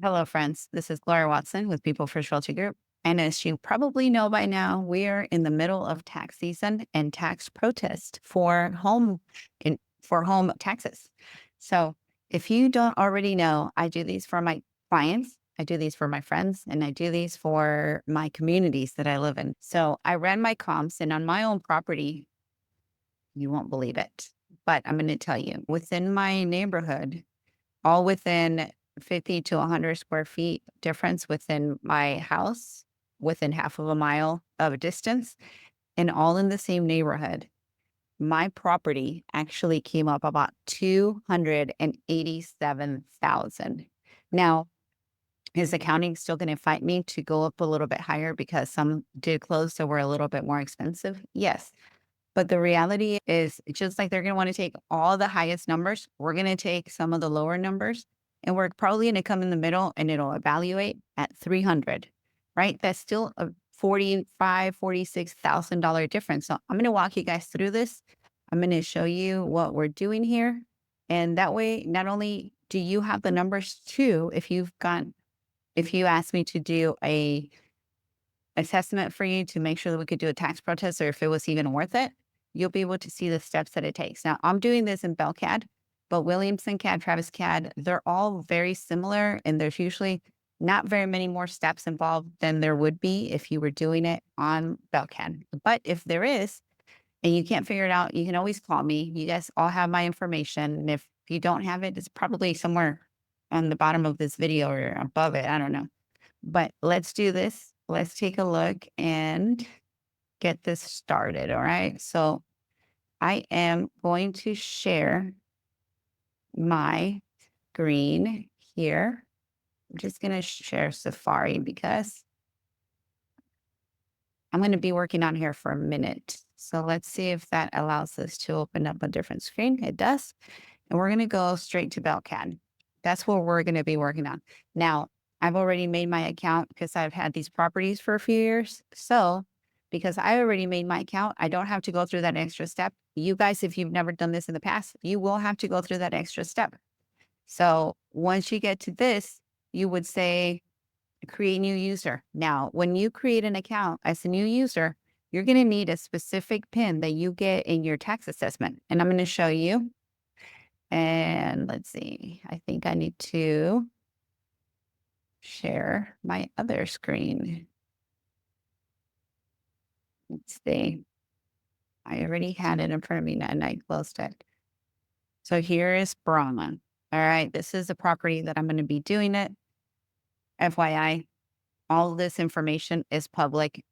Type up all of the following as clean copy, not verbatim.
Hello, friends. This is Gloria Watson with People First Realty Group. And as you probably know by now, we are in the middle of tax season and tax protest for home taxes. So if you don't already know, I do these for my clients, I do these for my friends, and I do these for my communities that I live in. So I ran my comps, and on my own property, you won't believe it, but I'm going to tell you, within my neighborhood, all within 50 to 100 square feet difference within my house, within half of a mile of a distance, and all in the same neighborhood. My property actually came up about 287,000. Now, is accounting still going to fight me to go up a little bit higher because some did close, so we're a little bit more expensive? Yes. But the reality is, just like they're going to want to take all the highest numbers, we're going to take some of the lower numbers, and we're probably going to come in the middle and it'll evaluate at 300, right? That's still a $46,000 difference. So I'm going to walk you guys through this. I'm going to show you what we're doing here. And that way, not only do you have the numbers too, if you ask me to do a assessment for you to make sure that we could do a tax protest or if it was even worth it, you'll be able to see the steps that it takes. Now, I'm doing this in Bell CAD, but Williamson CAD, Travis CAD, they're all very similar, and there's usually not very many more steps involved than there would be if you were doing it on Bell CAD. But if there is, and you can't figure it out, you can always call me. You guys all have my information. And if you don't have it, it's probably somewhere on the bottom of this video or above it. I don't know. But let's do this. Let's take a look and get this started. All right. So I am going to share my screen here. I'm just going to share Safari because I'm going to be working on here for a minute. So let's see if that allows us to open up a different screen. It does. And we're going to go straight to BellCAD. That's what we're going to be working on. Now, I've already made my account because I've had these properties for a few years. So because I already made my account, I don't have to go through that extra step. You guys, if you've never done this in the past, you will have to go through that extra step. So once you get to this, you would say, create new user. Now, when you create an account as a new user, you're going to need a specific PIN that you get in your tax assessment. And I'm going to show you. And let's see, I think I need to share my other screen. Let's see. I already had it in front of me and I closed it. So here is Brahma. All right, this is the property that I'm going to be doing it. FYI, all this information is public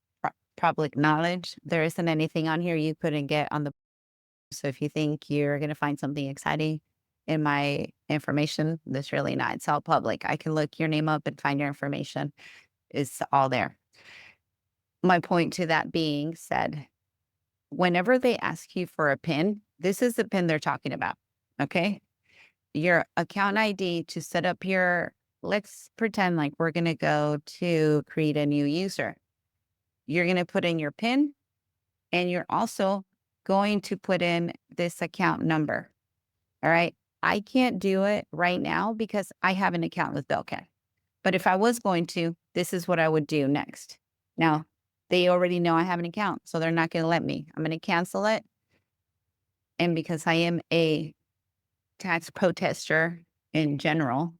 knowledge. There isn't anything on here you couldn't get on the. So if you think you're going to find something exciting in my information, that's really not. It's all public. I can look your name up and find your information. It's all there. My point to that being said, whenever they ask you for a PIN, this is the PIN they're talking about. Okay. Your account ID to set up let's pretend like we're going to go to create a new user. You're going to put in your PIN, and you're also going to put in this account number. All right. I can't do it right now because I have an account with Bell CAD. But if I was going to, this is what I would do next. Now, they already know I have an account, so they're not going to let me. I'm going to cancel it. And because I am a tax protester in general.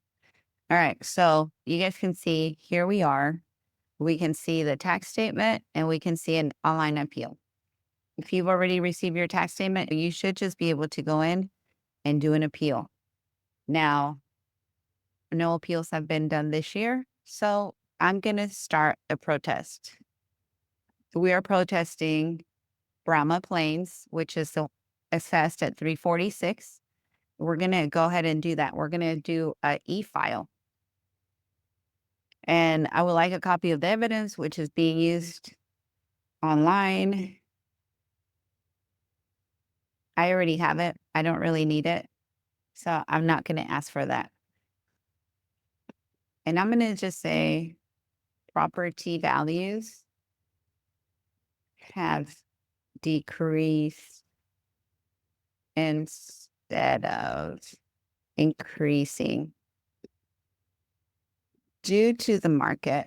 All right. So you guys can see here we are. We can see the tax statement and we can see an online appeal. If you've already received your tax statement, you should just be able to go in and do an appeal. Now, no appeals have been done this year, so I'm going to start a protest. We are protesting Brahma Plains, which is assessed at 346. We're going to go ahead and do that. We're going to do an e-file. And I would like a copy of the evidence, which is being used online. I already have it. I don't really need it. So I'm not going to ask for that. And I'm going to just say property values have decreased instead of increasing. due to the market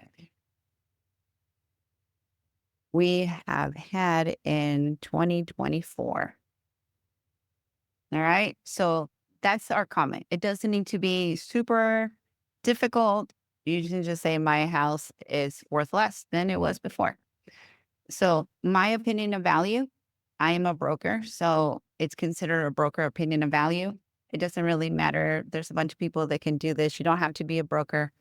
we have had in 2024. All right. So that's our comment. It doesn't need to be super difficult. You can just say, my house is worth less than it was before. So, my opinion of value, I am a broker. So, it's considered a broker opinion of value. It doesn't really matter. There's a bunch of people that can do this. You don't have to be a broker.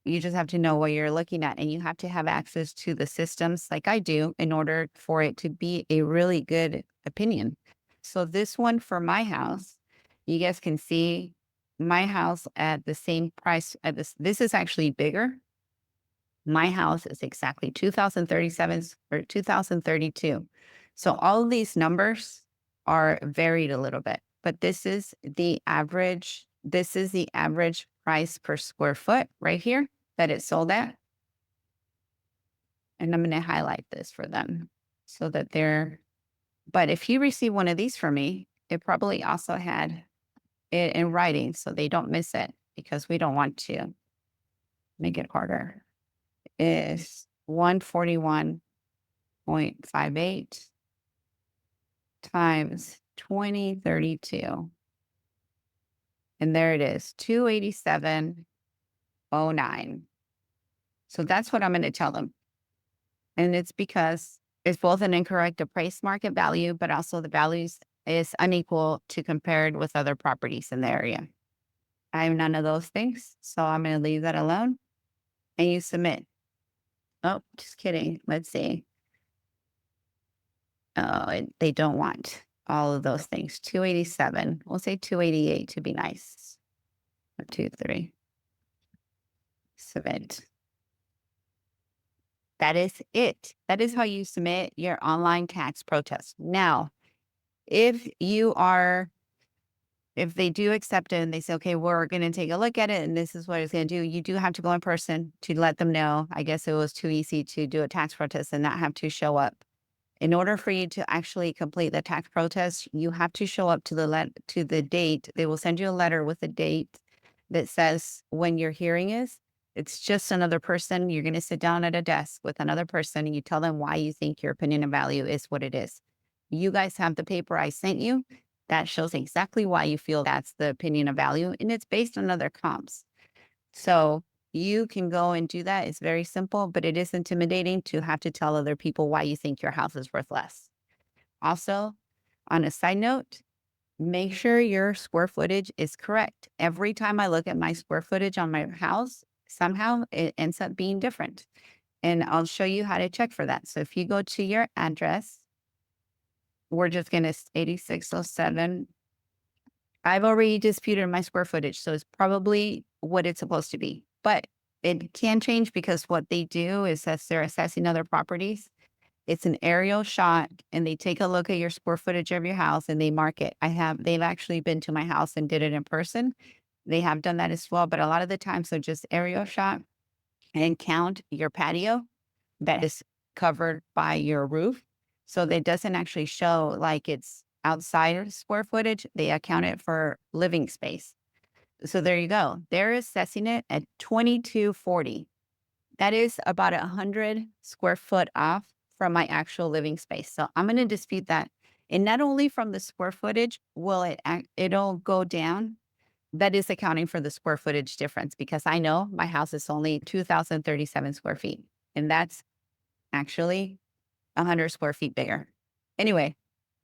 You just have to know what you're looking at, and you have to have access to the systems like I do in order for it to be a really good opinion. So this one for my house, you guys can see my house at the same price at this. This is actually bigger. My house is exactly 2037 or 2032. So all of these numbers are varied a little bit, but this is the average. This is the average price per square foot right here that it sold at. And I'm going to highlight this for them so that they're, but if you receive one of these from me, it probably also had it in writing so they don't miss it because we don't want to make it harder. Is 141.58 times 2032. And there it is, 287.09. So that's what I'm going to tell them. And it's because it's both an incorrect appraised market value, but also the values is unequal to compared with other properties in the area. I have none of those things. So I'm going to leave that alone and you submit. Oh, just kidding. Let's see. Oh, they don't want all of those things. 287. We'll say 288 to be nice. 1, 2, 3. Submit. That is it. That is how you submit your online tax protest. Now, if they do accept it and they say, okay, we're going to take a look at it and this is what it's going to do, you do have to go in person to let them know. I guess it was too easy to do a tax protest and not have to show up. In order for you to actually complete the tax protest, you have to show up to the date. They will send you a letter with a date that says when your hearing is. It's just another person. You're going to sit down at a desk with another person and you tell them why you think your opinion of value is what it is. You guys have the paper I sent you. That shows exactly why you feel that's the opinion of value, and it's based on other comps. So you can go and do that. It's very simple, but it is intimidating to have to tell other people why you think your house is worth less. Also, on a side note, make sure your square footage is correct. Every time I look at my square footage on my house, somehow it ends up being different. And I'll show you how to check for that. So if you go to your address, we're just going to 8607. I've already disputed my square footage, so it's probably what it's supposed to be. But it can change because what they do is as they're assessing other properties, it's an aerial shot and they take a look at your square footage of your house and they mark it. They've actually been to my house and did it in person. They have done that as well, but a lot of the times they're just aerial shot and count your patio that is covered by your roof. So that doesn't actually show like it's outside square footage. They account it for living space. So there you go. They're assessing it at 2240. That is about 100 square foot off from my actual living space. So I'm going to dispute that. And not only from the square footage will it'll go down. That is accounting for the square footage difference because I know my house is only 2,037 square feet. And that's actually 100 square feet bigger. Anyway,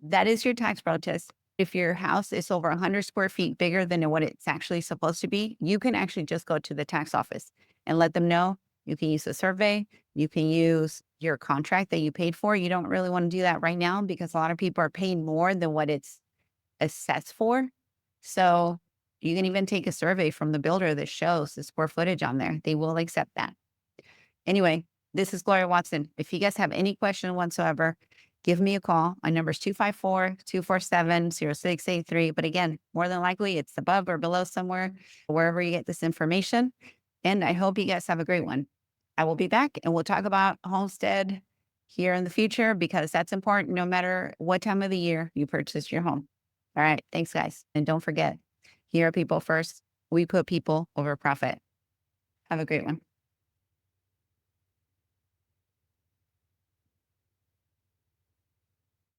that is your tax protest. If your house is over 100 square feet bigger than what it's actually supposed to be, you can actually just go to the tax office and let them know. You can use a survey. You can use your contract that you paid for. You don't really want to do that right now because a lot of people are paying more than what it's assessed for. So you can even take a survey from the builder that shows the square footage on there. They will accept that. Anyway, this is Gloria Watson. If you guys have any question whatsoever, give me a call. My number is 254-247-0683. But again, more than likely it's above or below somewhere, wherever you get this information. And I hope you guys have a great one. I will be back and we'll talk about homestead here in the future because that's important no matter what time of the year you purchase your home. All right. Thanks, guys. And don't forget, here are people first. We put people over profit. Have a great one.